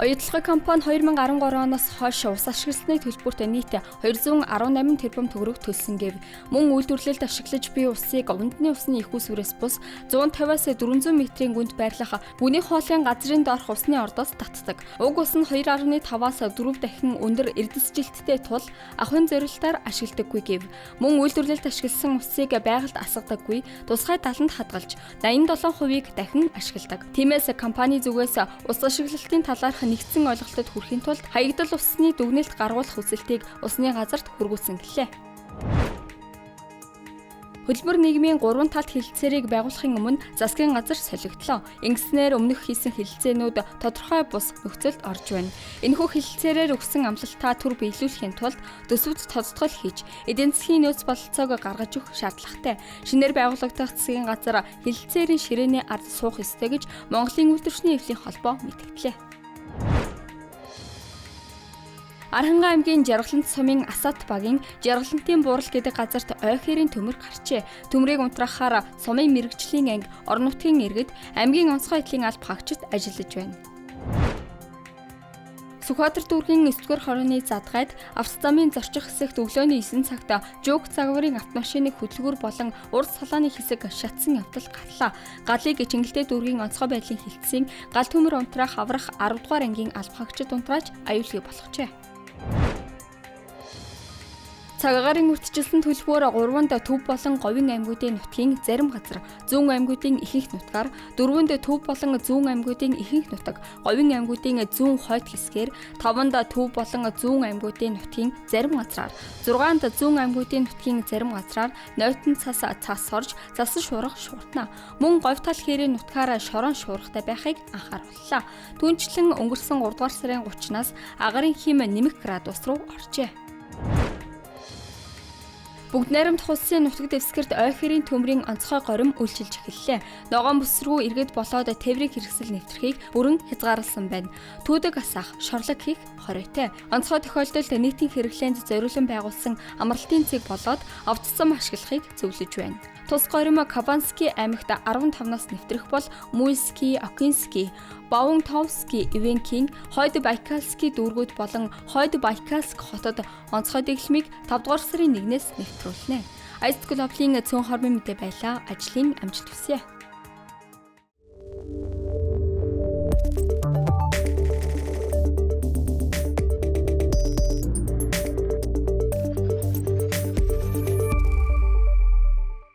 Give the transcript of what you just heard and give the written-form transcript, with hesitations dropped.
Оюутлогын компани 2013 оноос хойш ус ашигласны төлбөрт нийт 218 тэрбум төгрөг төлсөн гэв. Мөн үйлдвэрлэлд ашиглаж буй усыг ундны усны их усүрээс бус 150-аас 400 метрийн гүнд байрлах бүний хоолын газрын доорх усны ордоос татдаг. Уг ус нь 2.5-аас 4 дахин өндөр эрдэсжилттэй тул ахуйн зорилтоор ашигладаггүй гэв. Мөн үйлдвэрлэлд ашигласан усыг байгальд асгадаггүй, тусгай таланд хадгалж 87%-ийг дахин ашигладаг. Тиймээс компани зүгээс ус ашиглалтын талаарх нэгдсэн ойлголтод хүрэхийн тулд хаягдал усны дүгнэлт гаргуулах хүсэлтийг усны газарт хүргүүлсэн гэлээ. Хөдөлмөр нийгмийн 3 талт хэлэлцээрийг байгуулахын өмнө засгийн газар солигдлоо. Ингэснээр өмнөх хийсэн хэлэлцээнүүд тодорхой бус нөхцөлд орж байна. Энэхүү хэлэлцээрээр өгсөн амлалтаа түр биелүүлэхийн тулд төсөвт тодтгол хийж, эдийн засгийн нөөц бололцоог гаргаж өгөх шаардлагатай. Шинээр байгуулагдах засгийн газар хэлэлцээрийн ширээний ард суух ёстой гэж Монголын Үйлдвэрчний эвлийн холбоо мэдгдлээ. Архангай аймгийн Жаргалант сумын Асат багийн Жаргалантын буурал гэдэг газарт ойхирийн төмөр гарчээ. Төмрийг унтраахаар сумын мэрэгжлийн анги, орон нутгийн иргэд, аймгийн онцгой эдлийн алба хаагчид ажиллаж байна. Сүхбаатар дүүргийн 9-р хорооны задгайд автозамын зорчих хэсэгт өглөөний 9 цагт жууг загварын автомашиныг хөдөлгүүр болон урд салааны хэсэг шатсан явдал гарлаа. Галыг Чингэлтэй дүүргийн онцгой байдлын хилцсэн гал төмөр унтраах аврах 10 дугаар ангийн алба хаагчид унтрааж аюулгүй болгожээ. Цагаагаар үрдчилсэн төлбөр 3-нд төв болон говийн аймагуудын нутгийн зарим газар, зүүн аймагуудын ихэнх нутгаар, 4-нд төв болон зүүн аймагуудын ихэнх нутаг, говийн аймагуудын зүүн хойд хэсгээр, 5-нд төв болон зүүн аймагуудын нутгийн зарим газраар, 6-нд зүүн аймагуудын нутгийн зарим газраар нойтон цас орж, цасан шуурга шууртана. Мөн говь тал хэрийн нутгаар шорон шуургатай байхыг анхаарууллаа. Түүнчлэн өнгөрсөн 3 дугаар сарын 30-наас агарын хим нэмэх градус руу оржээ. Бүгд найрамдах улсын нутаг дэвсгэрт ойхирийн төмрийн онцгой горим үйлчилж эхэллээ. Ногоон бүс рүү иргэд болоод тээврийн хэрэгсэл нэвтрэхийг бүрэн хязгаарласан байна. Түүдэг асаах, шорлог хийх хоройтой. Онцгой тохиолдолд нийтийн хэрэглээнд зориулан байгуулсан амралтын цэг болоод автозам ашиглахыг зөвлөж байна. Тус горим Кабанский аймагт 15-наас нэвтрэх бол Муйский, Окинский, Баунтовский, Ивенкийн, Хойд Байкальский дүүргүүд болон Хойд Байкальск хотод онцгой дэглэмийг 5 дугаар сарын 1-ээс нэвтрүүлнэ. Айст Глобалын цөөн хормын мэдээ байлаа. Ажлын амжилт хүсье.